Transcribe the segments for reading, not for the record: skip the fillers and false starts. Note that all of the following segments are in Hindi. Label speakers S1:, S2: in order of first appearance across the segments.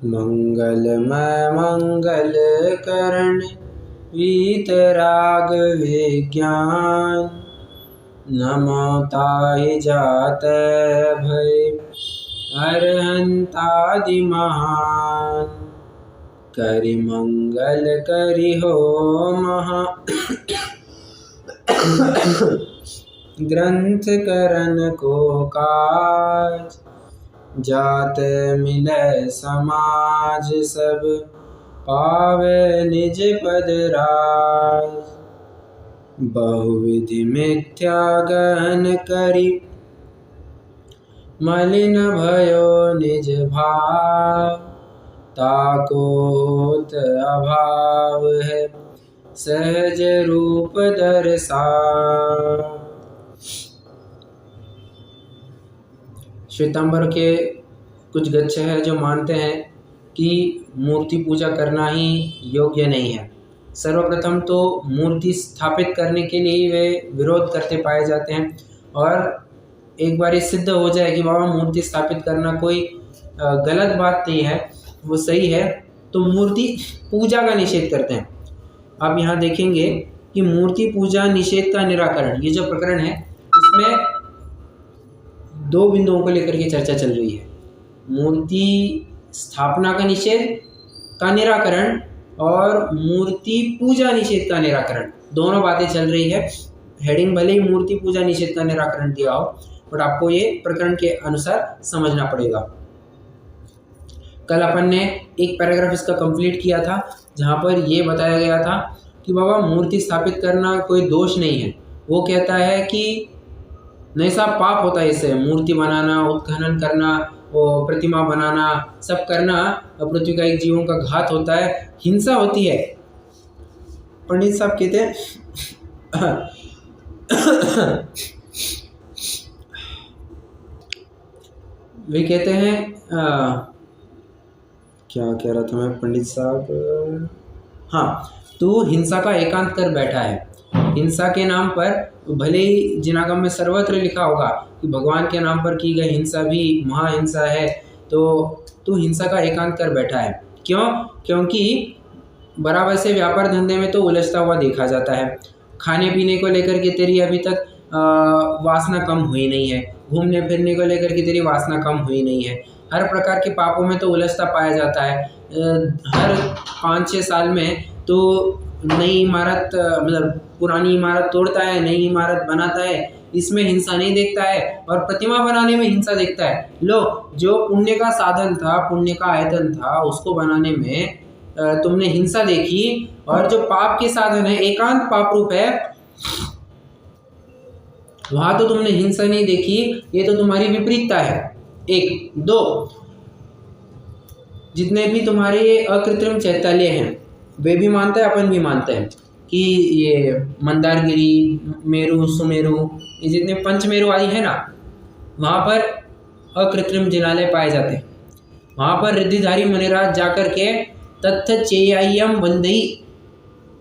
S1: मंगलमय मंगल करण वीतराग विज्ञान। नमो ताहि जात भय अरहंतादि महान। करि मंगल करि हो महा ग्रंथ करन को काज। जात मिलै समाज सब पावे निज पद राज। बहुविधि मिथ्या गहन करि मलिन भयो निज भाव। ताको होत अभाव है सहज रूप दर्शाव। श्वेतांबर के कुछ गच्छ है जो मानते हैं कि मूर्ति पूजा करना ही योग्य नहीं है। सर्वप्रथम तो मूर्ति स्थापित करने के लिए वे विरोध करते पाए जाते हैं, और एक बार ये सिद्ध हो जाए कि बाबा मूर्ति स्थापित करना कोई गलत बात नहीं है, वो सही है, तो मूर्ति पूजा का निषेध करते हैं। आप यहाँ देखेंगे कि मूर्ति पूजा निषेध का निराकरण, ये जो प्रकरण है इसमें दो बिंदुओं को लेकर के चर्चा चल रही है। मूर्ति स्थापना का निषेध का निराकरण और मूर्ति पूजा निषेध का निराकरण, दोनों बातें चल रही है। हेडिंग भले ही मूर्ति पूजा निषेध का निराकरण दिया हो, बट आपको ये प्रकरण के अनुसार समझना पड़ेगा। कल अपन ने एक पैराग्राफ इसका कंप्लीट किया था जहाँ पर ये बताया गया था कि बाबा मूर्ति स्थापित करना कोई दोष नहीं है। वो कहता है कि नहीं साहब, पाप होता है इससे, मूर्ति बनाना, उत्खनन करना, वो प्रतिमा बनाना, सब करना पृथ्वी का एक जीवों का घात होता है, हिंसा होती है। पंडित साहब कहते हैं वे कहते हैं क्या कह रहा था मैं पंडित साहब, हाँ, तू हिंसा का एकांत कर बैठा है। हिंसा के नाम पर भले ही जिनागम में सर्वत्र लिखा होगा कि भगवान के नाम पर की गई हिंसा भी महाहिंसा है, तो तू हिंसा का एकांत कर बैठा है। क्यों? क्योंकि बराबर से व्यापार धंधे में तो उलझता हुआ देखा जाता है। खाने पीने को लेकर के तेरी अभी तक वासना कम हुई नहीं है, घूमने फिरने को लेकर के तेरी वासना कम हुई नहीं है, हर प्रकार के पापों में तो उलझता पाया जाता है। हर 5-6 साल में तो नई इमारत, मतलब पुरानी इमारत तोड़ता है, नई इमारत बनाता है, इसमें हिंसा नहीं देखता है, और प्रतिमा बनाने में हिंसा देखता है। लो, जो पुण्य का साधन था, पुण्य का आयतन था, उसको बनाने में तुमने हिंसा देखी, और जो पाप के साधन है, एकांत पाप रूप है, वहां तो तुमने हिंसा नहीं देखी। ये तो तुम्हारी विपरीतता है। 1, 2, जितने भी तुम्हारे अकृत्रिम चैताल्य हैं वे भी मानते हैं, अपन भी मानते हैं कि ये मंदारगिरी, मेरू, सुमेरु, ये जितने पंचमेरु आदि है ना, वहाँ पर अकृत्रिम जिनालय पाए जाते हैं। वहाँ पर रिद्धिधारी मुनिराज जाकर के तत्थ चेय्यम वंदई,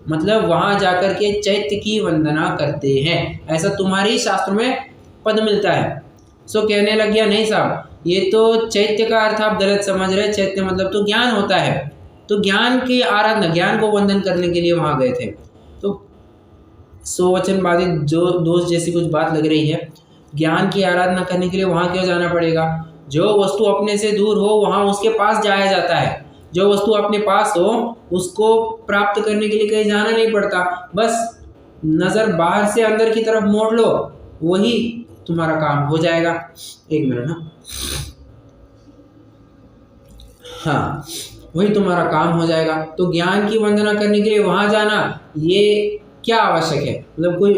S1: मतलब वहाँ जाकर के चैत्य की वंदना करते हैं। ऐसा तुम्हारे ही शास्त्र में पद मिलता है। सो कहने लग गया, नहीं साहब, ये तो चैत्य का अर्थ आप गलत समझ रहे। चैत्य मतलब तो ज्ञान होता है, तो ज्ञान की आराधना, ज्ञान को वंदन करने के लिए वहाँ गए थे। तो स्ववचन बाधित जो दोष जैसी कुछ बात लग रही है। ज्ञान की आराधना करने के लिए वहाँ क्यों जाना पड़ेगा? जो वस्तु अपने से दूर हो वहाँ उसके पास जाया जाता है। जो वस्तु अपने पास हो उसको प्राप्त करने के लिए कहीं जाना नहीं पड़ता। बस नज़र बाहर से अंदर की तरफ मोड़ लो, वही तुम्हारा काम हो जाएगा। 1 मिनट ना, हाँ, वही तुम्हारा काम हो जाएगा। तो ज्ञान की वंदना करने के लिए वहाँ जाना, ये क्या आवश्यक है? मतलब कोई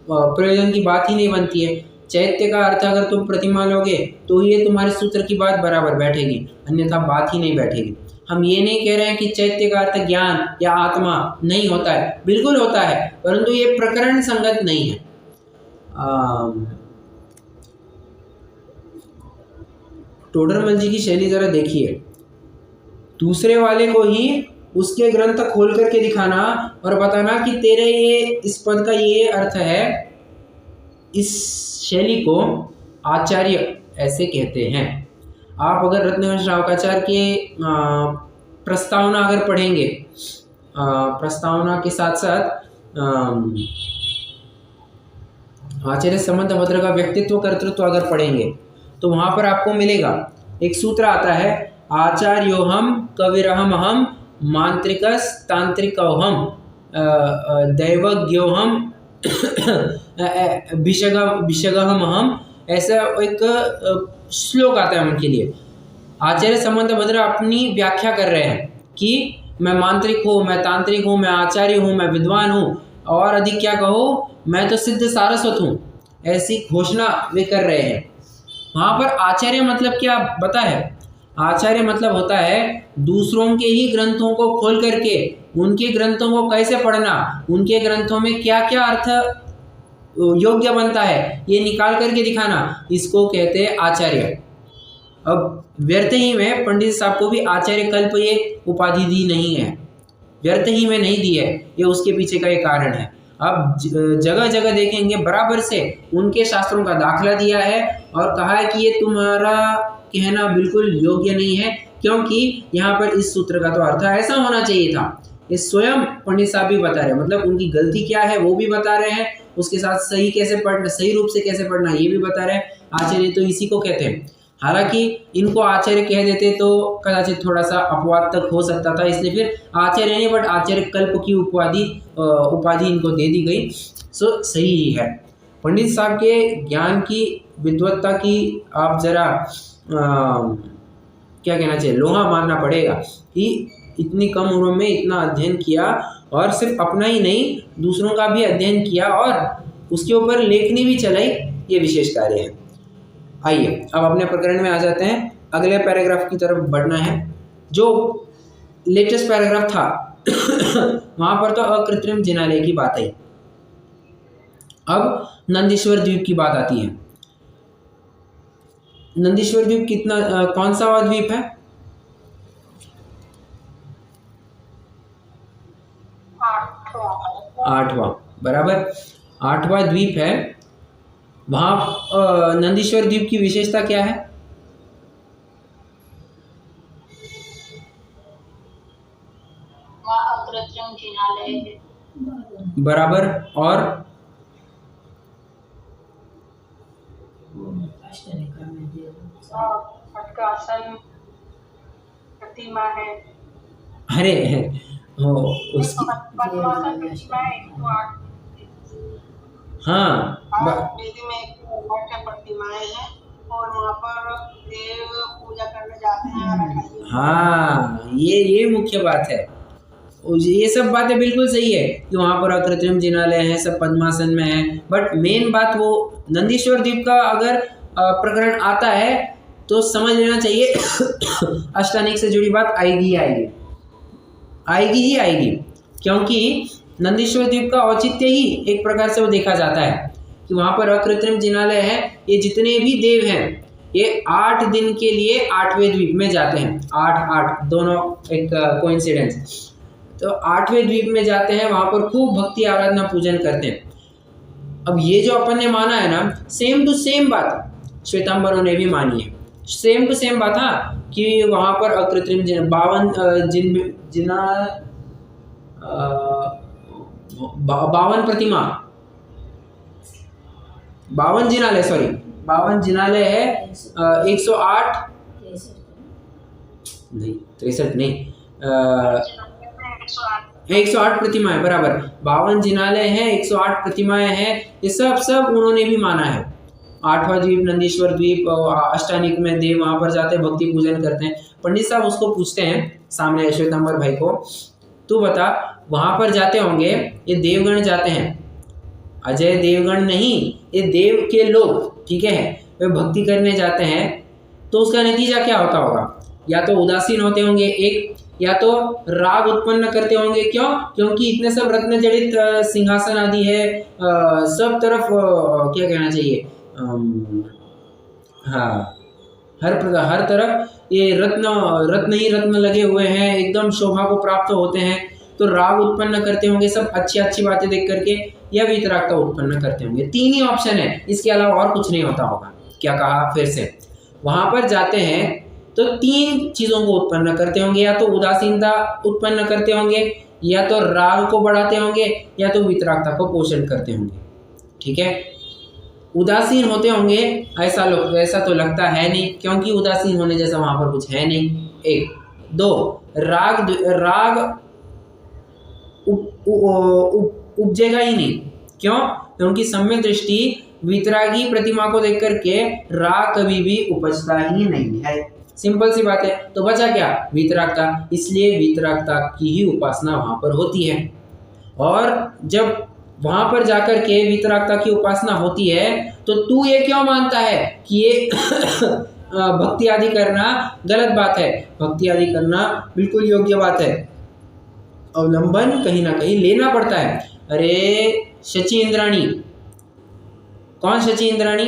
S1: प्रयोजन की बात ही नहीं बनती है। चैत्य का अर्थ अगर तुम प्रतिमा लोगे तो ये तुम्हारे सूत्र की बात बराबर बैठेगी, अन्यथा बात ही नहीं बैठेगी। हम ये नहीं कह रहे हैं कि चैत्य का अर्थ ज्ञान या आत्मा नहीं होता है, बिल्कुल होता है, परंतु ये प्रकरण संगत नहीं है। टोडरमल जी की शैली जरा देखिए, दूसरे वाले को ही उसके ग्रंथ खोल करके दिखाना और बताना कि तेरे ये इस पद का ये अर्थ है। इस शैली को आचार्य ऐसे कहते हैं। आप अगर रत्नवंश रावकाचार्य के प्रस्तावना अगर पढ़ेंगे, प्रस्तावना के साथ साथ आचार्य समंतभद्र का व्यक्तित्व कर्तृत्व अगर पढ़ेंगे तो वहाँ पर आपको मिलेगा एक सूत्र आता है, आचार्योहम कविरहमहम मांत्रिकस्तांत्रिकोहम दैवज्ञोहम विषगहमहम, ऐसा एक श्लोक आता है उनके लिए। आचार्य समंतभद्र अपनी व्याख्या कर रहे हैं कि मैं मांत्रिक हूँ, मैं तांत्रिक हूँ, मैं आचार्य हूँ, मैं विद्वान हूँ, और अधिक क्या कहो, मैं तो सिद्ध सारस्वत हूँ, ऐसी घोषणा वे कर रहे हैं। वहाँ पर आचार्य मतलब क्या पता है? आचार्य मतलब होता है दूसरों के ही ग्रंथों को खोल करके उनके ग्रंथों को कैसे पढ़ना, उनके ग्रंथों में क्या क्या अर्थ योग्य बनता है ये निकाल करके दिखाना, इसको कहते हैं आचार्य। अब व्यर्थ ही में पंडित साहब को भी आचार्य कल्प ये उपाधि दी नहीं है, व्यर्थ ही में नहीं दी है, ये उसके पीछे का एक कारण है। अब जगह जगह देखेंगे बराबर से उनके शास्त्रों का दाखला दिया है और कहा है कि ये तुम्हारा कहना बिल्कुल योग्य नहीं है, क्योंकि यहाँ पर इस सूत्र का तो अर्थ ऐसा होना चाहिए था। ये स्वयं पंडित साहब भी बता रहे हैं, मतलब उनकी गलती क्या है वो भी बता रहे हैं, उसके साथ सही कैसे पढ़ना, सही रूप से कैसे पढ़ना ये भी बता रहे हैं। आचार्य तो इसी को कहते हैं। हालांकि इनको आचार्य कह देते तो कदाचित थोड़ा सा अपवाद तक हो सकता था, इसलिए फिर आचार्य नहीं बट आचार्य कल्प की उपाधि इनको दे दी गई। सो सही ही है। पंडित साहब के ज्ञान की विद्वत्ता की आप जरा क्या कहना चाहिए, लोहा मारना पड़ेगा कि इतनी कम उम्र में इतना अध्ययन किया, और सिर्फ अपना ही नहीं दूसरों का भी अध्ययन किया और उसके ऊपर लेखनी भी चलाई, ये विशेष कार्य है। आइए अब अपने प्रकरण में आ जाते हैं, अगले पैराग्राफ की तरफ बढ़ना है। जो लेटेस्ट पैराग्राफ था वहाँ पर तो अकृत्रिम जिनालय की बात आई। अब नंदीश्वर द्वीप की बात आती है। नंदीश्वर द्वीप कितना कौन सा द्वीप है? 8वां, बराबर 8वां द्वीप है। वहाँ नंदीश्वर द्वीप की विशेषता क्या है?
S2: अकृत्रिम जिनालय है,
S1: बराबर, और
S2: खटकासन प्रतिमा है।
S1: अरे हो उसकी हाँ
S2: वेदी में प्रतिमाएं हैं और वहाँ पर देव पूजा करने जाते हैं।
S1: हाँ ये मुख्य बात है। ये सब बातें बिल्कुल सही है कि वहाँ पर अकृत्रिम जिनालय है, सब पद्मासन में है, बट मेन बात वो नंदीश्वर द्वीप का अगर प्रकरण आता है तो समझ लेना चाहिए अष्टानीक से जुड़ी बात आएगी ही आएगी, क्योंकि नंदीश्वर द्वीप का औचित्य ही एक प्रकार से वो देखा जाता है कि वहाँ पर अकृत्रिम जिनालय है। ये जितने भी देव हैं ये 8 दिन के लिए 8वें द्वीप में जाते हैं। 8 दोनों एक कोइंसिडेंस, तो 8वें द्वीप में जाते हैं, वहाँ पर खूब भक्ति आराधना पूजन करते हैं। अब ये जो अपन ने माना है ना, सेम टू सेम बात श्वेतांबरों ने भी मानी है, सेम टू सेम बात। हाँ कि वहाँ पर अकृत्रिम 52 प्रतिमा 52 जिनालय, सॉरी 52 जिनालय है। 108 नहीं 63 नहीं 108 प्रतिमाएं, बराबर 52 जिनालय हैं, 108 प्रतिमाएं हैं। ये सब उन्होंने भी माना है। 8वां द्वीप नंदीश्वर द्वीप, अष्टानीक में देव वहाँ पर जाते हैं, भक्ति पूजन करते हैं। पंडित साहब उसको पूछते हैं सामने श्वेतांबर भाई को, तू बता वहाँ पर जाते होंगे ये देवगण जाते हैं, अजय देवगण नहीं, ये देव के लोग, ठीक है, वे भक्ति करने जाते हैं, तो उसका नतीजा क्या होता होगा? या तो उदासीन होते होंगे एक, या तो राग उत्पन्न करते होंगे। क्यों? क्योंकि इतने सब रत्न जड़ित सिंहासन आदि है, सब तरफ क्या कहना चाहिए, हाँ हर तरफ ये रत्न ही रत्न लगे हुए हैं, एकदम शोभा को प्राप्त होते हैं, तो राग उत्पन्न करते होंगे सब अच्छी बातें देख करके, या वीतरागता उत्पन्न करते होंगे। 3 ही ऑप्शन है, इसके अलावा और कुछ नहीं होता होगा। क्या कहा फिर से? वहाँ पर जाते हैं तो 3 चीज़ों को उत्पन्न करते होंगे, या तो उदासीनता उत्पन्न करते होंगे, या तो राग को बढ़ाते होंगे, या तो वितरागता को पोषण करते होंगे। ठीक है, उदासीन होते होंगे ऐसा तो लगता है नहीं, क्योंकि उदासीन होने जैसा वहां पर कुछ है नहीं। 1 2 राग उपजेगा ही नहीं। क्यों? क्योंकि सम्यक दृष्टि वितरागी प्रतिमा को देख करके राग कभी भी उपजता ही नहीं है। सिंपल सी बात है। तो बचा क्या? वितरागता। इसलिए वितरागता की ही उपासना वहां पर होती है। और जब वहां पर जाकर के वितरागता की उपासना होती है तो तू ये क्यों मानता है कि ये भक्ति आदि करना गलत बात है? भक्ति आदि करना बिल्कुल योग्य बात है। अवलंबन कहीं ना कहीं लेना पड़ता है। अरे शची इंद्राणी, कौन शची इंद्राणी?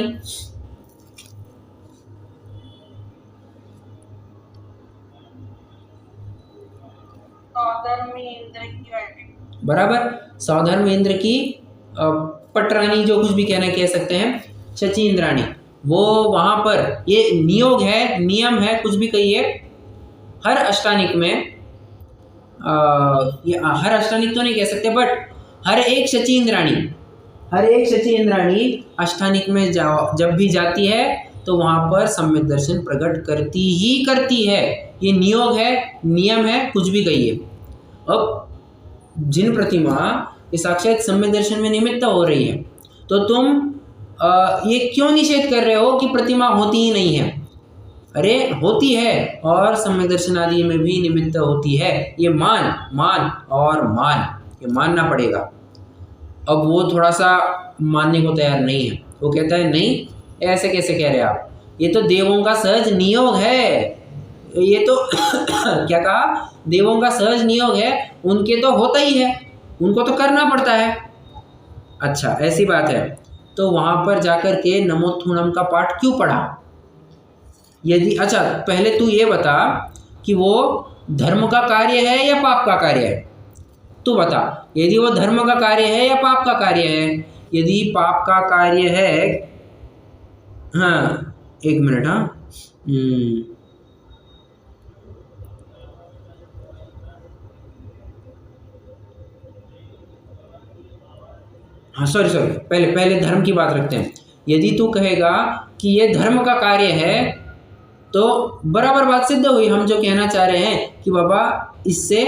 S1: बराबर, सौधर्म इंद्र की पटरानी, जो कुछ भी कह सकते हैं, शची इंद्राणी। वो वहां पर ये नियोग है, नियम है, कुछ भी कहिए, हर अष्टानिक में हर अष्टानिक तो नहीं कह सकते, बट हर एक शची इंद्राणी अष्टानिक में जब भी जाती है तो वहां पर सम्यक दर्शन प्रकट करती है। ये नियोग है, नियम है, कुछ भी कहिए। अब जिन प्रतिमा ये साक्षात सम्यक दर्शन में निमित्त हो रही है, तो तुम ये क्यों निषेध कर रहे हो कि प्रतिमा होती ही नहीं है? अरे होती है, और सम्यक दर्शन आदि में भी निमित्त होती है। ये मान ये मानना पड़ेगा। अब वो थोड़ा सा मानने को तैयार नहीं है। वो कहता है नहीं, ऐसे कैसे कह रहे आप, ये तो देवों का सहज नियोग है। ये तो क्या कहा? देवों का सहज नियोग है, उनके तो होता ही है, उनको तो करना पड़ता है। अच्छा, ऐसी बात है। तो वहां पर जाकर के नमोत्थुनम का पाठ क्यों पढ़ा? यदि अच्छा, पहले तू ये बता कि वो धर्म का कार्य है या पाप का कार्य है? तू बता, यदि वो धर्म का कार्य है या पाप का कार्य है? यदि पाप का कार्य है, हाँ एक मिनट, हाँ सॉरी पहले धर्म की बात रखते हैं। यदि तू कहेगा कि ये धर्म का कार्य है तो बराबर बात सिद्ध हुई। हम जो कहना चाह रहे हैं कि बाबा इससे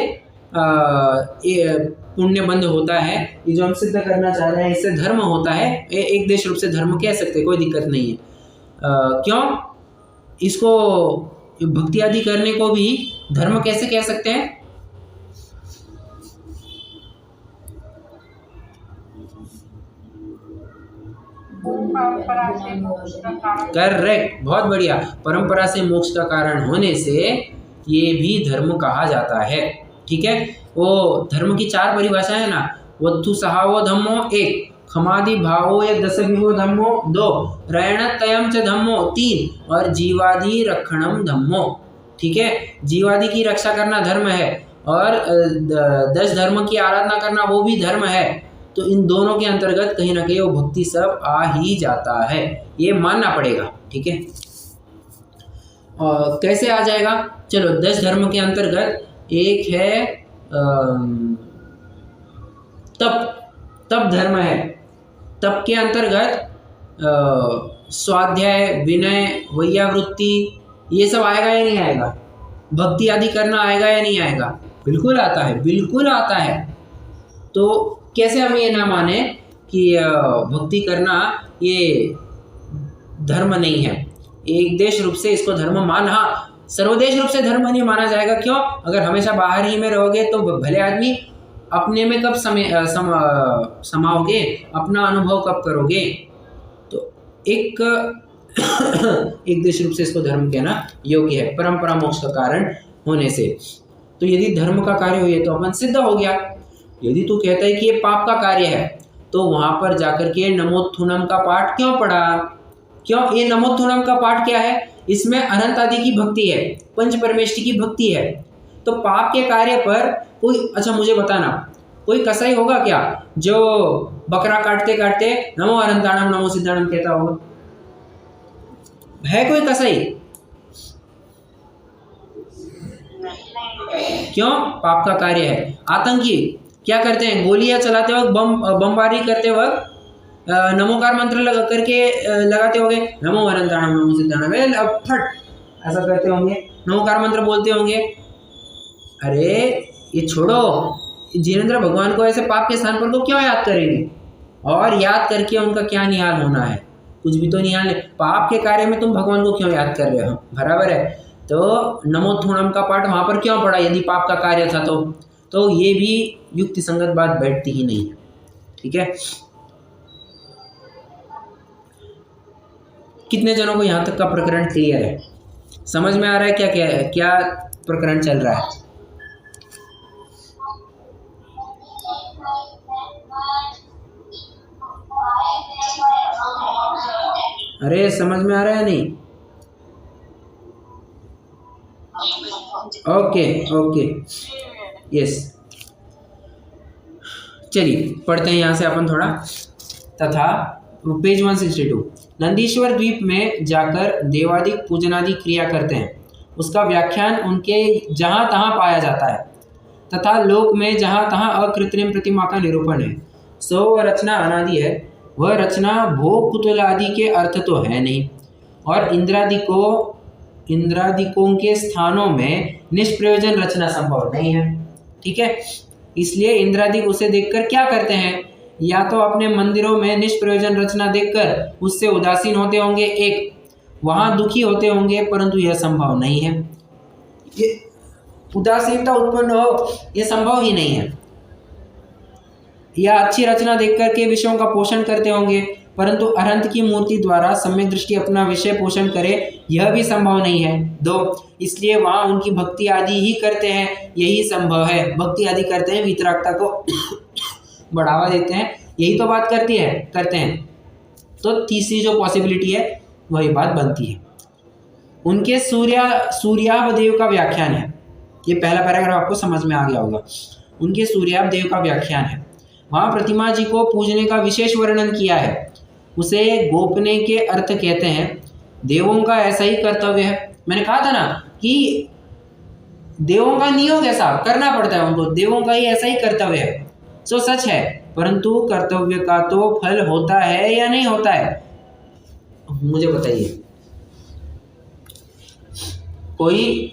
S1: पुण्य बंद होता है, ये जो हम सिद्ध करना चाह रहे हैं इससे धर्म होता है। एक देश रूप से धर्म कह सकते, कोई दिक्कत नहीं है। क्यों? इसको भक्ति आदि करने को भी धर्म कैसे कह सकते हैं? करेक्ट, बहुत बढ़िया। परंपरा से मोक्ष का कारण होने से ये भी धर्म कहा जाता है। ठीक है, वो धर्म की 4 परिभाषाएं है ना, वत्थु सहावो धम्मो 1, खमादि भावो या दशभिहो धम्मो 2, रयणतयम च धम्मो 3, और जीवादि रक्षणम धम्मो। ठीक है, जीवादि की रक्षा करना धर्म है, और 10 धर्म की आराधना करना वो भी धर्म है। तो इन दोनों के अंतर्गत कहीं ना कहीं वो भक्ति सब आ ही जाता है, ये मानना पड़ेगा। ठीक है, और कैसे आ जाएगा? चलो, 10 धर्म के अंतर्गत एक है तप धर्म है। तप के अंतर्गत स्वाध्याय, विनय, वैयावृत्ति, ये सब आएगा या नहीं आएगा? भक्ति आदि करना आएगा या नहीं आएगा? बिल्कुल आता है, बिल्कुल आता है। तो कैसे हम ये ना माने कि भक्ति करना ये धर्म नहीं है? एक देश रूप से इसको धर्म मान, हाँ सर्वदेश रूप से धर्म नहीं माना जाएगा। क्यों? अगर हमेशा बाहर ही में रहोगे तो भले आदमी अपने में कब समाओगे, अपना अनुभव कब करोगे? तो एक देश रूप से इसको धर्म कहना योग्य है, परंपरा मोक्ष का कारण होने से। तो यदि धर्म का कार्य हो, ये तो अपन सिद्ध हो गया। यदि तू कहता है कि ये पाप का कार्य है, तो वहां पर जाकर के नमोत्थुनम का पाठ क्यों पढ़ा? क्यों? ये नमोत्थुनम का पाठ क्या है? इसमें अनंत आदि की भक्ति है, पंच परमेष्टि की भक्ति है। तो पाप के कार्य पर कोई, अच्छा मुझे बताना, कोई कसाई होगा क्या जो बकरा काटते काटते नमो अनंताणम नमो सिद्धाणम कहता होगा? है कोई कसाई? क्यों? पाप का कार्य है। आतंकी क्या करते हैं? गोलियां चलाते वक्त, बमबारी करते वक्त नमोकार मंत्र लगाते होंगे, नमो वरंताणम नमो सिद्धाणम, अब फट ऐसा करते होंगे, नमोकार मंत्र बोलते होंगे। अरे ये छोड़ो, जिनेंद्र भगवान को ऐसे पाप के स्थान पर को क्यों याद करेंगे? और याद करके उनका क्या निहाल होना है? कुछ भी तो निहाल नहीं। पाप के कार्य में तुम भगवान को क्यों याद कर रहे हो? बराबर है। तो नमोत्थुणम का पाठ वहां पर क्यों पड़ा यदि पाप का कार्य था तो ये भी युक्ति संगत बात बैठती ही नहीं है। ठीक है, कितने जनों को यहाँ तक का प्रकरण क्लियर है? समझ में आ रहा है क्या प्रकरण चल रहा है? अरे समझ में आ रहा है नहीं? ओके यस, चलिए पढ़ते हैं यहाँ से अपन थोड़ा। तथा पेज 162, नंदीश्वर द्वीप में जाकर देवादिक पूजनादि क्रिया करते हैं, उसका व्याख्यान उनके जहाँ तहाँ पाया जाता है। तथा लोक में जहाँ तहाँ अकृत्रिम प्रतिमा का निरूपण है। सो वह रचना अनादि है, वह रचना भोग कुतूहल आदि के अर्थ तो है नहीं, और इंद्रादिकों के स्थानों में निष्प्रयोजन रचना संभव नहीं है। ठीक है, इसलिए इंद्रादिक उसे देखकर क्या करते हैं? या तो अपने मंदिरों में निष्प्रयोजन रचना देखकर उससे उदासीन होते होंगे, एक वहां दुखी होते होंगे, परंतु यह संभव नहीं है। ये उदासीनता उत्पन्न हो, यह संभव ही नहीं है। या अच्छी रचना देखकर के विषयों का पोषण करते होंगे, परंतु अनंत की मूर्ति द्वारा सम्यक दृष्टि अपना विषय पोषण करे, यह भी संभव नहीं है। दो, इसलिए वहां उनकी भक्ति आदि ही करते हैं, यही संभव है। भक्ति आदि करते हैं, वितरागता को बढ़ावा देते हैं, यही तो बात करते हैं। तो तीसरी जो पॉसिबिलिटी है वही बात बनती है। उनके सूर्याभ देव का व्याख्यान है, ये पहला पैराग्राफ आपको समझ में आ गया होगा। उनके सूर्याभ देव का व्याख्यान है, वहाँ प्रतिमा जी को पूजने का विशेष वर्णन किया है, उसे गोपने के अर्थ कहते हैं। देवों का ऐसा ही कर्तव्य है। मैंने कहा था ना कि देवों का नियोग ऐसा करना पड़ता है उनको, देवों का ही ऐसा ही कर्तव्य है। सो सच है, परंतु कर्तव्य का तो फल होता है या नहीं होता है? मुझे बताइए। कोई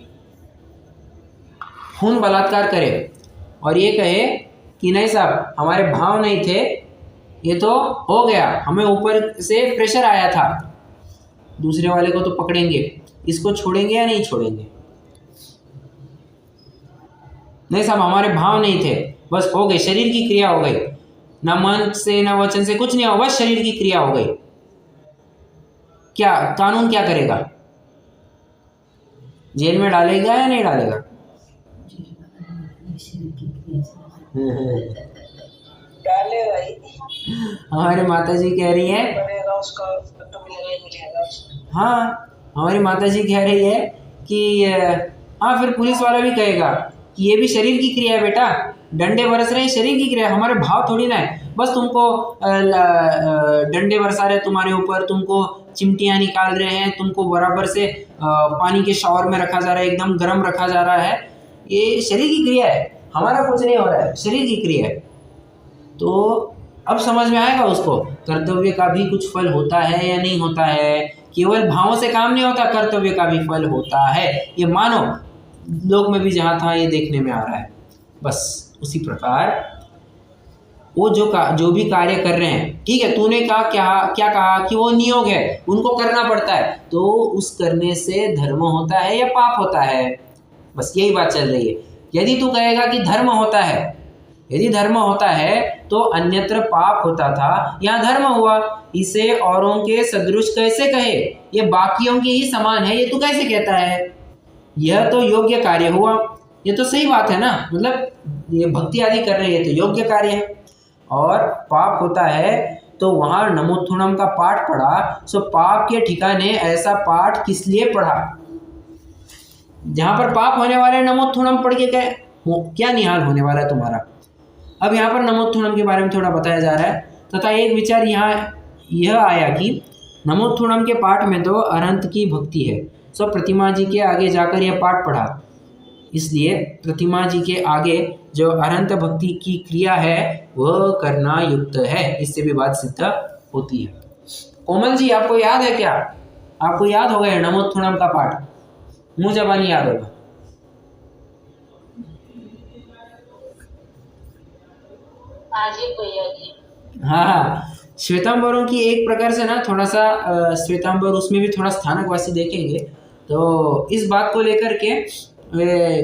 S1: खून बलात्कार करे और ये कहे कि नहीं साहब हमारे भाव नहीं थे, ये तो हो गया, हमें ऊपर से प्रेशर आया था, दूसरे वाले को तो पकड़ेंगे, इसको छोड़ेंगे या नहीं छोड़ेंगे? नहीं साहब हमारे भाव नहीं थे, बस हो गए, शरीर की क्रिया हो गई, ना मन से ना वचन से कुछ नहीं हुआ, बस शरीर की क्रिया हो गई। क्या कानून क्या करेगा? जेल में डालेगा या नहीं डालेगा?
S2: डाले भाई।
S1: हमारी माता जी कह रही है,
S2: उसका तो मिलेगा।
S1: हाँ हमारी माता जी कह रही है कि हाँ, फिर पुलिस वाला भी कहेगा कि ये भी शरीर की क्रिया है बेटा, डंडे बरस रहे हैं, शरीर की क्रिया, हमारे भाव थोड़ी ना है, बस तुमको डंडे बरसा रहे तुम्हारे ऊपर, तुमको चिमटियाँ निकाल रहे हैं, तुमको बराबर से पानी के शावर में रखा जा रहा है, एकदम गर्म रखा जा रहा है, ये शरीर की क्रिया है, हमारा कुछ नहीं हो रहा है, शरीर की क्रिया है। तो अब समझ में आएगा उसको कर्तव्य का भी कुछ फल होता है या नहीं होता है। केवल भावों से काम नहीं होता, कर्तव्य का भी फल होता है, ये मानो लोक में भी जहाँ था ये देखने में आ रहा है। बस उसी प्रकार वो जो भी कार्य कर रहे हैं, ठीक है, तूने कहा क्या कहा कि वो नियोग है, उनको करना पड़ता है, तो उस करने से धर्म होता है या पाप होता है? बस यही बात चल रही है। यदि तू कहेगा कि धर्म होता है, यदि धर्म होता है तो अन्यत्र पाप होता था, यहाँ धर्म हुआ, इसे औरों के सदृश कैसे कहे? ये बाकियों के ही समान है, ये तू कैसे कहता है? यह तो योग्य कार्य हुआ, ये तो सही बात है ना, मतलब ये भक्ति आदि कर रहे हैं तो योग्य कार्य है। और पाप होता है तो वहाँ नमोत्थुणम का पाठ पढ़ा, सो पाप के ठिकाने ऐसा पाठ किस लिए पढ़ा? जहाँ पर पाप होने वाले नमोत्थुणम पढ़ के क्या निहाल होने वाला है तुम्हारा? अब यहाँ पर नमोत्थुणम के बारे में थोड़ा बताया जा रहा है। तथा एक विचार यहाँ यह आया कि नमोत्थुणम के पाठ में तो अनंत की भक्ति है, सो प्रतिमा जी के आगे जाकर यह पाठ पढ़ा, इसलिए प्रतिमा जी के आगे जो अनंत भक्ति की क्रिया है वह करना युक्त है। इससे भी बात सिद्ध होती है। कोमल जी, आपको याद है क्या? आपको याद होगा ये नमोत्थुणम का पाठ? मुंह जबानी याद होगा? हाँ, श्वेतांबरों की एक प्रकार से ना थोड़ा सा श्वेतांबर, उसमें भी थोड़ा स्थानकवासी देखेंगे तो इस बात को लेकर के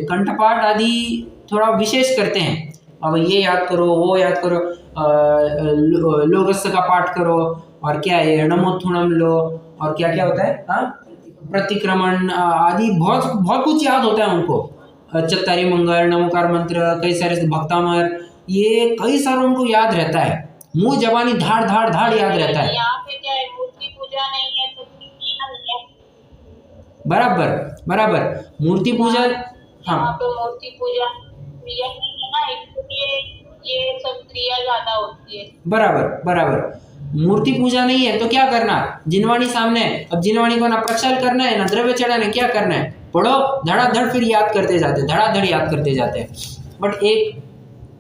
S1: कंठपाठ आदि थोड़ा विशेष करते हैं। अब ये याद करो, वो याद करो, लोगस्य का पाठ करो, और क्या है नमोत्थुणम लो, और क्या क्या होता है, हाँ, प्रतिक्रमण आदि बहुत बहुत कुछ याद होता है उनको। चत्तारी मंगल, नमोकार मंत्र, कई सारे भक्तामर, ये कई सारे उनको याद रहता है। मुंह जबानी धाड़ धाड़ धाड़ याद रहता है।
S2: यहाँ पे क्या है, मूर्ति पूजा नहीं है तो नहीं है।
S1: बराबर बराबर, मूर्ति पूजा, हाँ,
S2: यहाँ पे मूर्ति पूजा क्रिया नहीं है ना, इसलिए ये सब क्रिया ज्यादा होती है।
S1: बराबर बराबर, मूर्ति पूजा नहीं है तो क्या करना, जिनवाणी सामने, अब जिनवाणी को ना प्रक्षाल करना है ना द्रव्य चढ़ाना है, क्या करना है, पढ़ो धड़ाधड़, फिर याद करते जाते, धड़ाधड़ याद करते जाते हैं। बट एक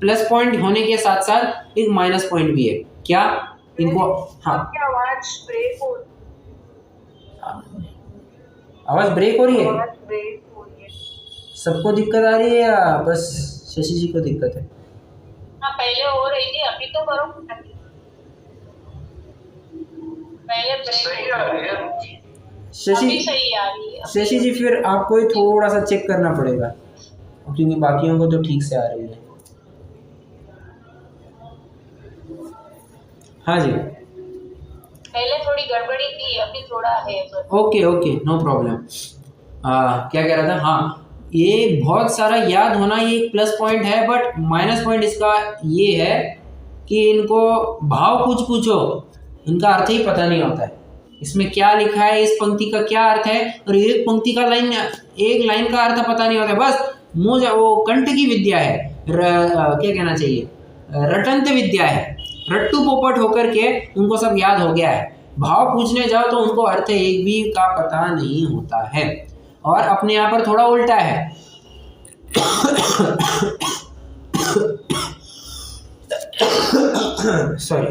S1: प्लस पॉइंट होने के साथ साथ एक माइनस पॉइंट भी है। क्या इनको, हाँ,
S2: आवाज ब्रेक हो,
S1: आवाज ब्रेक हो रही है?
S2: आवाज ब्रेक हो रही है।
S1: सबको दिक्कत आ रही है या बस शशि जी को दिक्कत है?
S2: हाँ, पहले हो रही थी, अभी तो करो। पहले ब्रेक आ रही है,
S1: शशि,
S2: सही आ रही है।
S1: शशि जी फिर आपको ही थोड़ा सा चेक करना पड़ेगा, क्योंकि बाकियों को तो ठीक से आ रही है। हाँ जी,
S2: पहले थोड़ी गड़बड़ी थी, अभी थोड़ा है।
S1: Okay okay, no problem. क्या कह रहा था, हाँ, ये बहुत सारा याद होना ये एक प्लस पॉइंट है, बट माइनस पॉइंट इसका ये है कि इनको भाव कुछ पूछो, इनका अर्थ ही पता नहीं होता है। इसमें क्या लिखा है, इस पंक्ति का क्या अर्थ है, और एक पंक्ति का लाइन, एक लाइन का अर्थ पता नहीं होता है। बस वो कंठ की विद्या है, क्या कहना चाहिए, रटंत विद्या है, रट्टू पोपट होकर के उनको सब याद हो गया है। भाव पूछने जाओ तो उनको अर्थ एक भी का पता नहीं होता है। और अपने यहाँ पर थोड़ा उल्टा है। सॉरी,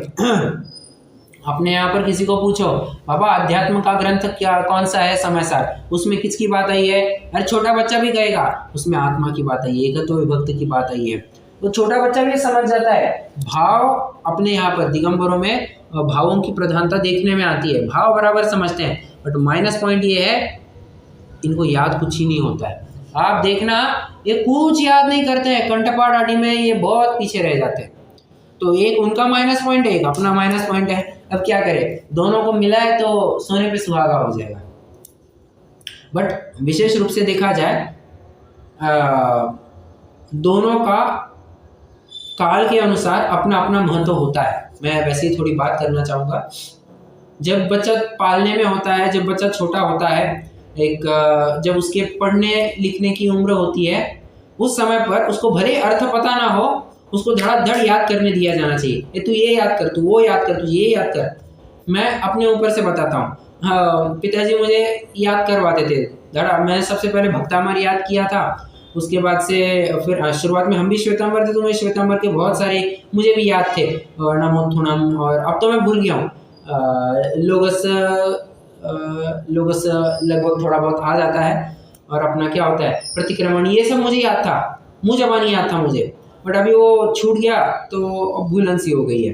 S1: अपने यहाँ पर किसी को पूछो, बाबा अध्यात्म का ग्रंथ क्या कौन सा है समाचार, उसमें किसकी बात आई है? अरे छोटा बच्चा भी कहेगा उसमें आत्मा की बात आई है, एकत्व विभक्त की बात आई है, तो छोटा बच्चा भी समझ जाता है। भाव अपने यहाँ पर दिगंबरों में भावों की प्रधानता देखने में आती है, भाव बराबर समझते हैं। बट माइनस पॉइंट ये है, इनको याद कुछ ही नहीं होता है। आप देखना, ये कुछ याद नहीं करते हैं, कंठपाठ आदि में ये बहुत पीछे रह जाते हैं। तो एक उनका माइनस पॉइंट है, एक अपना माइनस पॉइंट है। अब क्या करें, दोनों को मिलाए तो सोने पे सुहागा हो जाएगा। बट विशेष रूप से देखा जाए, दोनों का काल के अनुसार अपना अपना महत्व होता है। मैं वैसे ही थोड़ी बात करना चाहूँगा। जब बच्चा पालने में होता है, जब बच्चा छोटा होता है, जब उसके पढ़ने लिखने की उम्र होती है, उस समय पर उसको भले अर्थ पता ना हो, उसको धड़ाधड़ याद करने दिया जाना चाहिए। तू ये याद कर, तू वो याद कर, तू ये याद कर। मैं अपने ऊपर से बताता हूँ, हाँ, पिताजी मुझे याद करवाते थे धड़ा। मैं सबसे पहले भक्तामर याद किया था, उसके बाद से फिर शुरुआत में हम भी श्वेतांबर थे, तो मैं श्वेतांबर के बहुत सारे मुझे भी याद थे, नमोत्थुणम, और अब तो मैं भूल गया हूँ, लोगस लगभग थोड़ा बहुत आ जाता है, और अपना क्या होता है प्रतिक्रमण, ये सब मुझे याद था, मुँह जबानी याद था मुझे। बट अभी वो छूट गया तो भूलन सी हो गई है।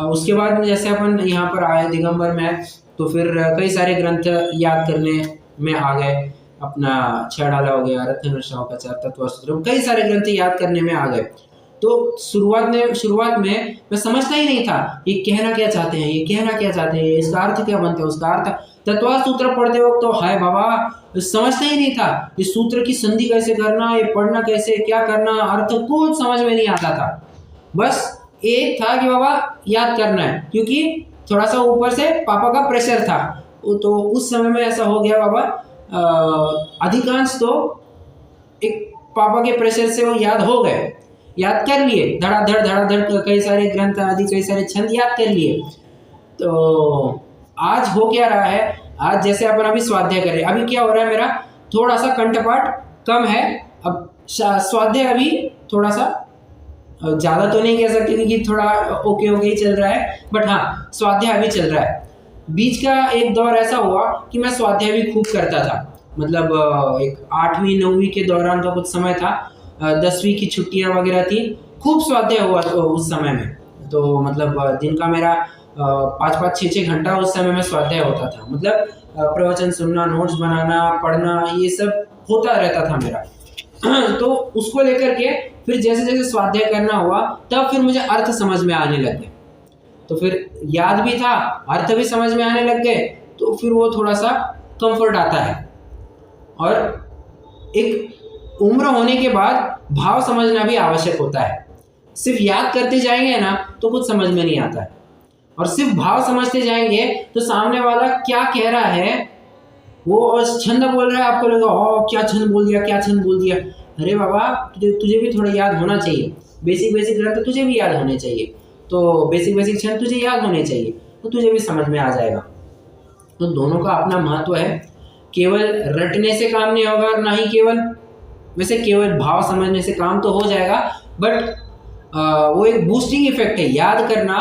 S1: उसके बाद में जैसे अपन यहाँ पर आए दिगंबर में, तो फिर कई सारे ग्रंथ याद करने में आ गए। अपना छेड़ाला हो गया, रत्नरसावकाचार, तत्वसूत्र, कई सारे ग्रंथ याद करने में आ गए। तो शुरुआत में मैं समझता ही नहीं था ये कहना क्या चाहते हैं, ये कहना क्या चाहते हैं, इसका अर्थ क्या बनता है, उसका अर्थ। तत्वसूत्र पढ़ते वक्त तो हाय बाबा समझता ही नहीं था, ये सूत्र की संधि कैसे करना, ये पढ़ना कैसे, क्या करना, अर्थ कुछ समझ में नहीं आता था। बस एक था कि बाबा याद करना है, क्योंकि थोड़ा सा ऊपर से पापा का प्रेशर था। तो उस समय में ऐसा हो गया बाबा, अधिकांश तो एक पापा के प्रेशर से वो याद हो गए, याद कर लिए धड़ाधड़ कई सारे ग्रंथ आदि, कई सारे छंद याद कर लिए। तो आज हो क्या रहा है, आज जैसे अपन अभी स्वाध्याय कर रहे हैं, अभी क्या हो रहा है, मेरा थोड़ा सा कंठपाठ कम है। अब स्वाध्याय अभी थोड़ा सा ज़्यादा तो नहीं कह सकते क्योंकि थोड़ा ओके ओके ही चल रहा है, बट हाँ स्वाध्याय अभी चल रहा है। बीच का एक दौर ऐसा हुआ कि मैं स्वाध्याय भी खूब करता था, मतलब एक 8वीं 9वीं के दौरान का कुछ समय था, 10वीं की छुट्टियां वगैरह थी, खूब स्वाध्याय हुआ तो उस समय में। तो मतलब दिन का मेरा 5-5 6-6 घंटा उस समय में स्वाध्याय होता था, मतलब प्रवचन सुनना, नोट्स बनाना, पढ़ना, ये सब होता रहता था मेरा। तो उसको लेकर के फिर जैसे जैसे स्वाध्याय करना हुआ तब फिर मुझे अर्थ समझ में आने लग गए, तो फिर याद भी था, अर्थ भी समझ में आने लग गए, तो फिर वो थोड़ा सा कंफर्ट आता है। और एक उम्र होने के बाद भाव समझना भी आवश्यक होता है। सिर्फ याद करते जाएंगे ना तो कुछ समझ में नहीं आता है, और सिर्फ भाव समझते जाएंगे तो सामने वाला क्या कह रहा है, वो छंद बोल रहा है, आपको लगेगा ओ क्या छंद बोल दिया, क्या छंद बोल दिया। अरे बाबा तुझे भी थोड़ा याद होना चाहिए, बेसिक ग्रंथ तुझे भी याद होने चाहिए, तो बेसिक छंद तुझे याद होने चाहिए, तो तुझे भी समझ में आ जाएगा। तो दोनों का अपना महत्व है। केवल रटने से काम नहीं होगा, ना ही केवल वैसे केवल भाव समझने से काम तो हो जाएगा, बट वो एक बूस्टिंग इफेक्ट है। याद करना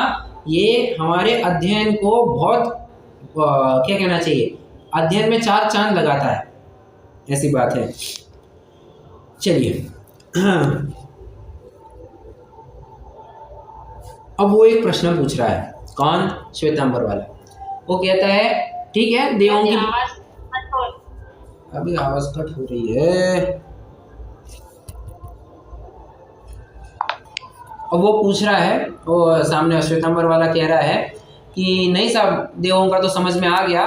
S1: ये हमारे अध्ययन को बहुत क्या कहना चाहिए, अध्ययन में 4 चांद लगाता है, ऐसी बात है। चलिए अब वो एक प्रश्न पूछ रहा है, कौन? श्वेतांबर वाला। वो कहता है ठीक है देवों की, अभी आवाज कट हो रही है। अब वो पूछ रहा है, वो सामने श्वेतांबर वाला कह रहा है कि नहीं साहब, देवों का तो समझ में आ गया,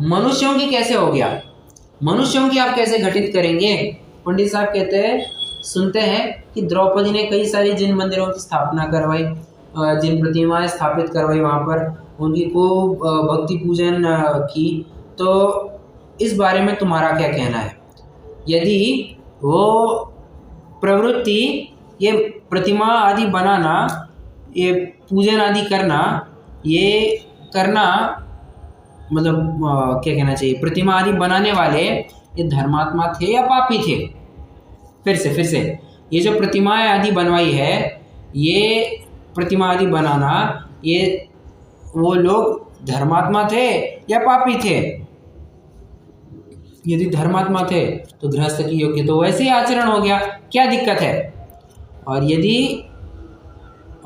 S1: मनुष्यों की कैसे हो गया, मनुष्यों की आप कैसे घटित करेंगे? पंडित साहब कहते हैं, सुनते हैं कि द्रौपदी ने कई सारी जिन मंदिरों की स्थापना करवाई, जिन प्रतिमाएं स्थापित करवाई, वहाँ पर उनकी खूब भक्ति पूजन की, तो इस बारे में तुम्हारा क्या कहना है? यदि वो प्रवृत्ति, ये प्रतिमा आदि बनाना, ये पूजन आदि करना, ये करना मतलब क्या कहना चाहिए, प्रतिमा आदि बनाने वाले ये धर्मात्मा थे या पापी थे? फिर से ये जो प्रतिमाएं आदि बनवाई है, ये प्रतिमा आदि बनाना, ये वो लोग धर्मात्मा थे या पापी थे? यदि धर्मात्मा थे तो गृहस्थ की योग्य तो वैसे ही आचरण हो गया, क्या दिक्कत है? और यदि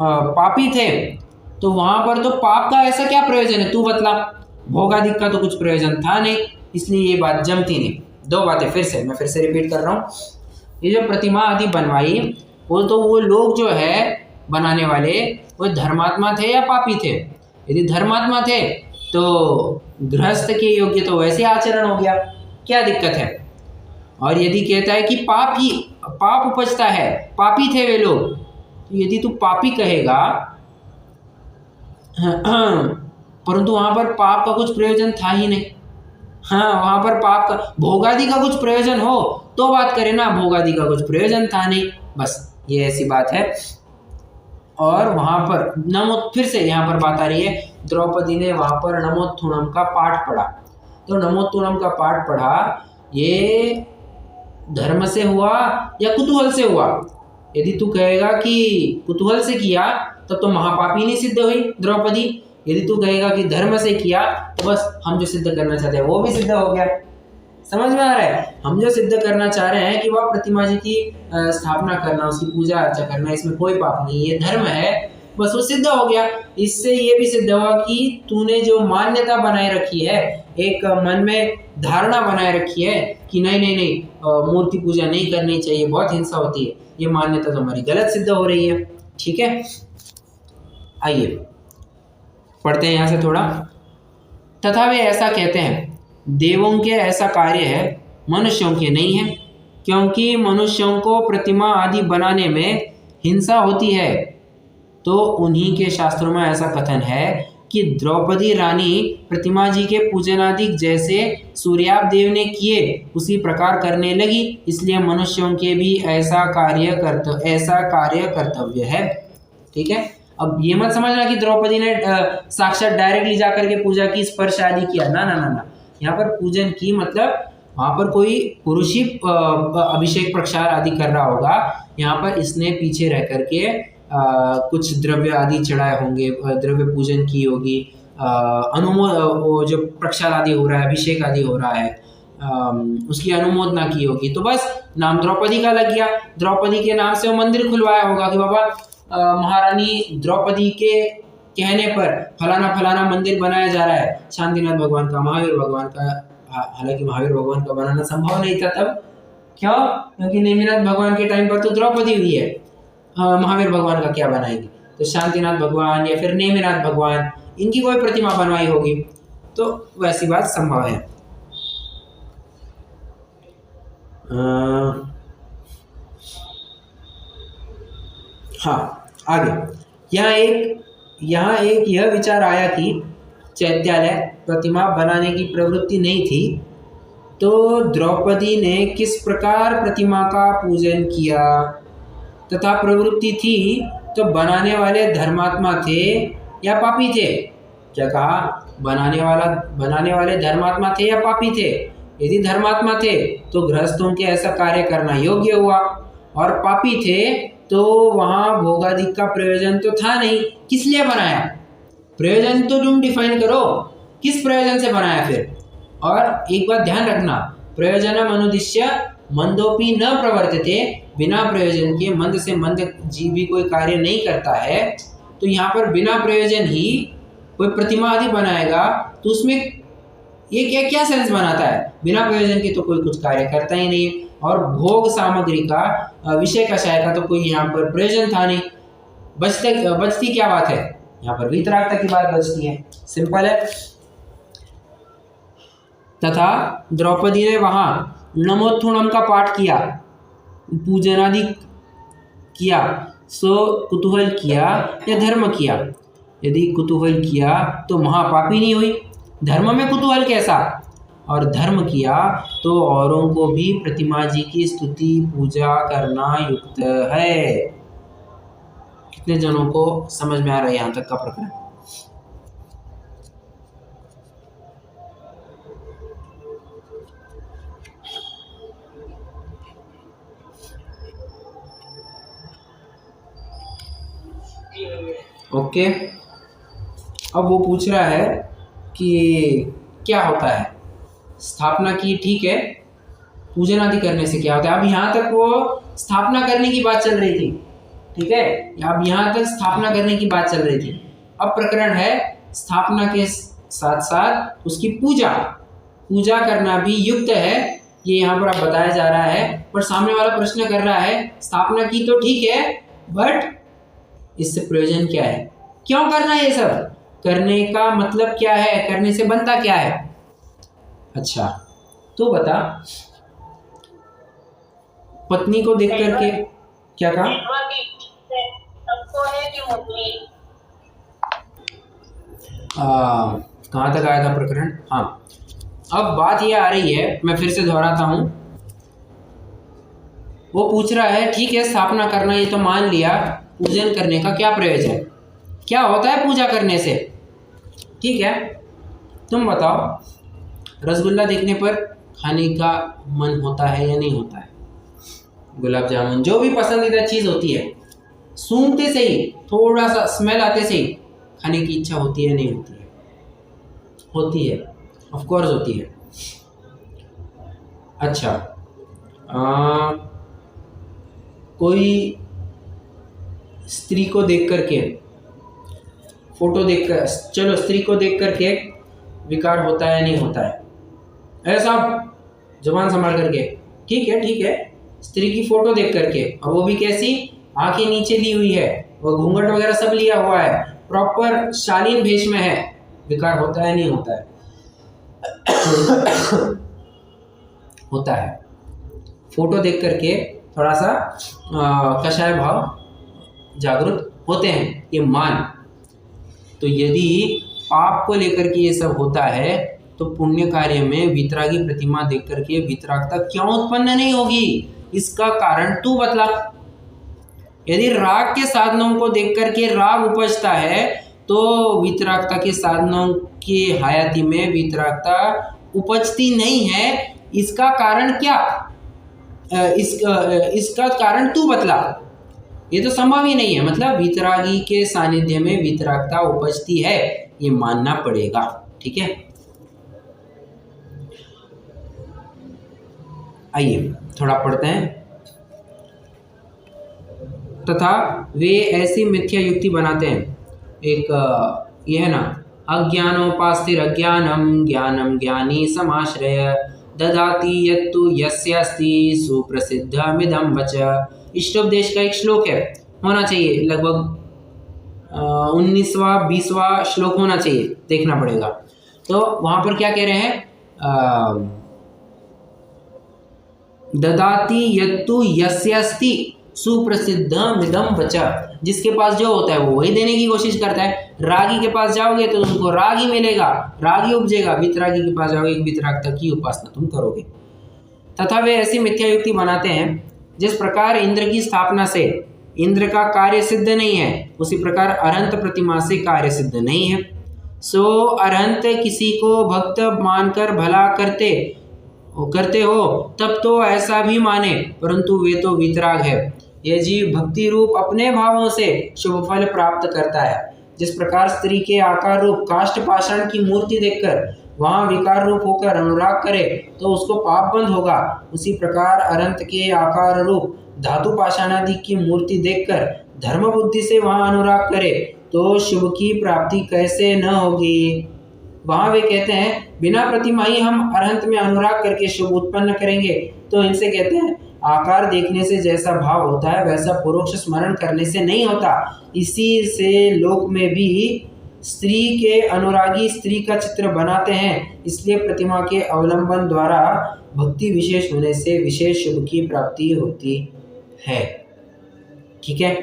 S1: पापी थे तो वहां पर तो पाप का ऐसा क्या प्रयोजन है, तू बतला। भोगादि का तो कुछ प्रयोजन था नहीं, इसलिए ये बात जमती नहीं। 2 बातें मैं फिर से रिपीट कर रहा हूँ। ये जो प्रतिमा आदि बनवाई, वो लोग जो है बनाने वाले, वो धर्मात्मा थे या पापी थे? यदि धर्मात्मा थे तो गृहस्थ के योग्य तो वैसे आचरण हो गया, क्या दिक्कत है? और यदि कहता है कि पाप उपजता है, पापी थे वे लोग, तो यदि तू पापी कहेगा परंतु वहां पर पाप का कुछ प्रयोजन था ही नहीं। हाँ, वहां पर पाप का, भोगादि का कुछ प्रयोजन हो तो बात करें ना, भोगादि का कुछ प्रयोजन था नहीं, बस ये ऐसी बात है। और वहां पर फिर से यहाँ पर बात आ रही है, द्रौपदी ने वहां पर नमोत्थुणम का पाठ पढ़ा। तो नमोत्थुणम का पाठ पढ़ा, ये धर्म से हुआ या कुतूहल से हुआ? यदि तू कहेगा कि कुतूहल से किया तब तो महापापी नहीं सिद्ध हुई द्रौपदी। यदि तू कहेगा कि धर्म से किया तो बस हम जो सिद्ध करना चाहते हैं वो भी सिद्ध हो गया। समझ में आ रहा है? हम जो सिद्ध करना चाह रहे हैं कि वह प्रतिमा जी की स्थापना करना, उसकी पूजा अर्चा करना, इसमें कोई पाप नहीं, ये धर्म है, बस वो सिद्ध हो गया। इससे ये भी सिद्ध हुआ कि तूने जो मान्यता बनाए रखी है, एक मन में धारणा बनाए रखी है कि नहीं मूर्ति पूजा नहीं करनी चाहिए, बहुत हिंसा होती है, ये मान्यता तुम्हारी गलत सिद्ध हो रही है। ठीक है, आइए पढ़ते हैं यहाँ से थोड़ा। तथा वे ऐसा कहते हैं, देवों के ऐसा कार्य है, मनुष्यों के नहीं है, क्योंकि मनुष्यों को प्रतिमा आदि बनाने में हिंसा होती है। तो उन्हीं के शास्त्रों में ऐसा कथन है कि द्रौपदी रानी प्रतिमा जी के पूजनादि जैसे सूर्याप देव ने किए उसी प्रकार करने लगी, इसलिए मनुष्यों के भी ऐसा कार्य कर्तव्य है। ठीक है, अब ये मत समझना कि द्रौपदी ने साक्षात डायरेक्टली जाकर के पूजा की, स्पर्श आदि किया, ना। यहाँ पर पूजन की मतलब वहाँ पर कोई पुरुष ही अभिषेक प्रक्षार आदि कर रहा होगा, यहाँ पर इसने पीछे रह करके कुछ द्रव्य आदि चढ़ाए होंगे, द्रव्य पूजन की होगी, वो जो प्रक्षार आदि हो रहा है, अभिषेक आदि हो रहा है, उसकी अनुमोदना की होगी। तो बस नाम द्रौपदी का लग गया, द्रौपदी के नाम से वो मंदिर खुलवाया होगा कि बाबा महारानी द्रौपदी के कहने पर फलाना फलाना मंदिर बनाया जा रहा है, शांतिनाथ भगवान का, महावीर भगवान का। हालांकि महावीर भगवान का बनाना संभव नहीं था तब, क्यों? क्योंकि नेमिनाथ भगवान के टाइम पर तो द्रौपदी हुई है, महावीर भगवान का क्या बनाएगी? तो शांतिनाथ भगवान या फिर नेमिनाथ भगवान, इनकी कोई प्रतिमा बनवाई होगी, तो वैसी बात संभव है। हाँ, आगे यहाँ एक यह विचार आया कि चैत्यालय प्रतिमा बनाने की प्रवृत्ति नहीं थी, तो द्रौपदी ने किस प्रकार प्रतिमा का पूजन किया तथा प्रवृत्ति थी तो बनाने वाले धर्मात्मा थे या पापी थे? क्या कहा? बनाने वाले धर्मात्मा थे या पापी थे? यदि धर्मात्मा थे तो गृहस्थों के ऐसा कार्य करना योग्य हुआ, और पापी थे तो वहाँ भोगादि का प्रयोजन तो था नहीं, किस लिए बनाया? प्रयोजन तो तुम डिफाइन करो, किस प्रयोजन से बनाया फिर? और एक बात ध्यान रखना, प्रयोजनम अनुदिश्य मंदोपि न प्रवर्तते, बिना प्रयोजन के मंद से मंद जीव भी कोई कार्य नहीं करता है। तो यहाँ पर बिना प्रयोजन ही कोई प्रतिमा आदि बनाएगा तो उसमें ये क्या सेंस बनाता है? बिना प्रयोजन के तो कोई कुछ कार्य करता ही नहीं है, और भोग सामग्री का, विषय कषाय का तो कोई यहाँ पर प्रयोजन था नहीं। बचती क्या बात है? यहाँ पर वीतरागता की बात बचती है, सिंपल है। तथा द्रौपदी ने वहाँ नमोत्थुणम का पाठ किया, पूजन आदि किया, सो कुतूहल किया या धर्म किया? यदि कुतूहल किया तो महापापी नहीं हुई, धर्म में कुतूहल कैसा? और धर्म किया तो औरों को भी प्रतिमा जी की स्तुति पूजा करना युक्त है। कितने जनों को समझ में आ रहा है यहाँ तक का प्रकरण? ओके, अब वो पूछ रहा है कि क्या होता है स्थापना की, ठीक है, पूजन आदि करने से क्या होता है? अब यहाँ तक वो स्थापना करने की बात चल रही थी, ठीक है, अब यहाँ तक स्थापना करने की बात चल रही थी। अब प्रकरण है स्थापना के साथ साथ उसकी पूजा करना भी युक्त है, ये यहाँ पर अब बताया जा रहा है। पर सामने वाला प्रश्न कर रहा है स्थापना की तो ठीक है, बट इससे प्रयोजन क्या है? क्यों करना है? ये सब करने का मतलब क्या है? करने से बनता क्या है? अच्छा, तो बता, पत्नी को देख करके क्या कहा? कहाँ तक आया था प्रकरण? हाँ, अब बात ये आ रही है, मैं फिर से दोहराता हूँ। वो पूछ रहा है ठीक है स्थापना करना ये तो मान लिया, पूजन करने का क्या प्रयोजन, क्या होता है पूजा करने से? ठीक है, तुम बताओ, रसगुल्ला देखने पर खाने का मन होता है या नहीं होता है? गुलाब जामुन, जो भी पसंदीदा चीज़ होती है, सूंघते से ही, थोड़ा सा स्मेल आते से ही खाने की इच्छा होती है नहीं होती है? होती है, ऑफ कोर्स होती है। अच्छा, कोई स्त्री को देख करके, फोटो देखकर, चलो स्त्री को देख करके विकार होता है नहीं होता है? ऐसा जुबान संभाल करके, ठीक है, स्त्री की फोटो देख करके, और वो भी कैसी, आंखें नीचे ली हुई है, वो घूंघट वगैरह सब लिया हुआ है, प्रॉपर शालीन भेष में है, विकार होता है नहीं होता है? होता है। फोटो देख करके थोड़ा सा कषाय भाव जागृत होते हैं, ये मान। तो यदि पाप को लेकर के ये सब होता है तो पुण्य कार्य में वीतरागी प्रतिमा देख करके वीतरागता क्यों उत्पन्न नहीं होगी? इसका कारण तू बतला। यदि राग के साधनों को देख करके राग उपजता है तो वीतरागता के साधनों की हयाती में वीतरागता उपजती नहीं है, इसका कारण क्या, इसका कारण तू बतला। ये तो संभव ही नहीं है, मतलब वीतरागी के सानिध्य में वीतरागता उपजती है, ये मानना पड़ेगा। ठीक है, आइए थोड़ा पढ़ते हैं। तथा वे ऐसी मिथ्या युक्ति बनाते हैं, एक ये है ना, अज्ञानोपास्तिर अज्ञानम ज्ञानम ज्ञानी समाश्रय ददाति यत्तु यस्यास्ति सुप्रसिद्धमिदं वच। इष्टोपदेश का एक श्लोक है, होना चाहिए लगभग 19वां 20वां श्लोक होना चाहिए, देखना पड़ेगा। तो वहां पर क्या कह रहे हैं, ददाति यत्तु यस्यास्ति सुप्रसिद्धमिदं वच। जिसके पास जो होता है वो वही देने की कोशिश करता है। रागी के पास जाओगे तो तुमको राग ही मिलेगा, राग ही उपजेगा। वितरागी के पास जाओगे, वितरागता की उपासना तुम करोगे। तथा वे ऐसी मिथ्या युक्ति बनाते हैं, जिस प्रकार इंद्र की स्थापना से इंद्र का कार्य सिद्ध नहीं है, उसी प्रकार अरहंत प्रतिमा से कार्य सिद्ध नहीं है। सो अरहंत किसी को भक्त मानकर भला करते हो तब तो ऐसा भी माने, परंतु वे तो वितराग है। यह जीव भक्ति रूप अपने भावों से शुभ फल प्राप्त करता है। जिस प्रकार स्त्री के आकार रूप काष्ठ पाषाण की मूर्ति देखकर वहां विकार रूप होकर अनुराग करे तो उसको पाप बंद होगा, उसी प्रकार अरंत के आकार रूप धातु पाषाण आदि की मूर्ति देखकर धर्म बुद्धि से वहां अनुराग करे तो शुभ की प्राप्ति कैसे न होगी। वहां वे कहते हैं बिना प्रतिमा ही हम अरहंत में अनुराग करके शुभ उत्पन्न करेंगे। तो इनसे कहते हैं आकार देखने से जैसा भाव होता है वैसा परोक्ष स्मरण करने से नहीं होता। इसी से लोक में भी स्त्री के अनुरागी स्त्री का चित्र बनाते हैं, इसलिए प्रतिमा के अवलंबन द्वारा भक्ति विशेष होने से विशेष शुभ की प्राप्ति होती है। ठीक है,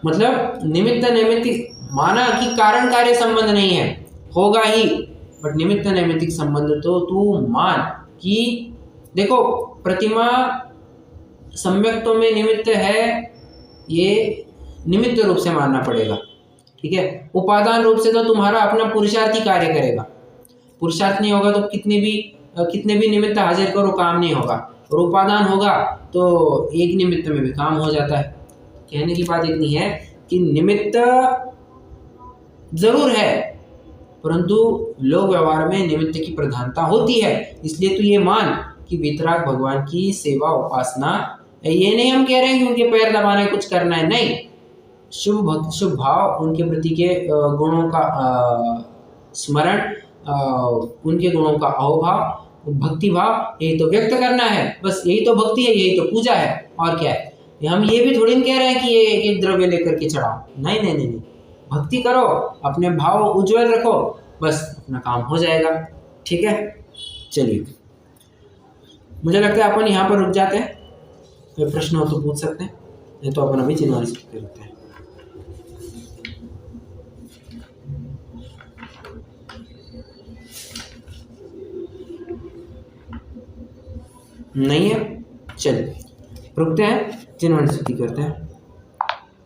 S1: मतलब निमित्त नैमित्तिक माना कि कारण कार्य संबंध नहीं है, होगा ही, बट निमित्त नैमित्तिक संबंध तो तू मान कि देखो प्रतिमा सम्यक्तों में निमित्त है, ये निमित्त रूप से मानना पड़ेगा। ठीक है, उपादान रूप से तो तुम्हारा अपना पुरुषार्थ ही कार्य करेगा। पुरुषार्थ नहीं होगा तो कितने भी निमित्त हाजिर करो काम नहीं होगा, और उपादान होगा तो एक निमित्त में भी काम हो जाता है। कहने की बात इतनी है कि निमित्त जरूर है, परंतु लोक व्यवहार में निमित्त की प्रधानता होती है। इसलिए तू ये मान कि वितराग भगवान की सेवा उपासना, ये नहीं हम कह रहे हैं कि उनके पैर दबाना है, कुछ करना है, नहीं। शुभ भाव, उनके प्रति के गुणों का स्मरण, उनके गुणों का अहोभाव, भक्ति भाव, यही तो व्यक्त करना है, बस यही तो भक्ति है, यही तो पूजा है, और क्या है। हम ये भी थोड़ी कह रहे हैं कि ये एक द्रव्य लेकर के चढ़ाओ, नहीं नहीं नहीं, भक्ति करो, अपने भाव उज्जवल रखो, बस अपना काम हो जाएगा। ठीक है, चलिए मुझे लगता है अपन यहाँ पर रुक जाते हैं, कोई प्रश्न हो तो पूछ सकते हैं, नहीं तो अपन अभी चिन्ह करते हैं। नहीं है, चलिए रुकते हैं, चिन्ह करते हैं।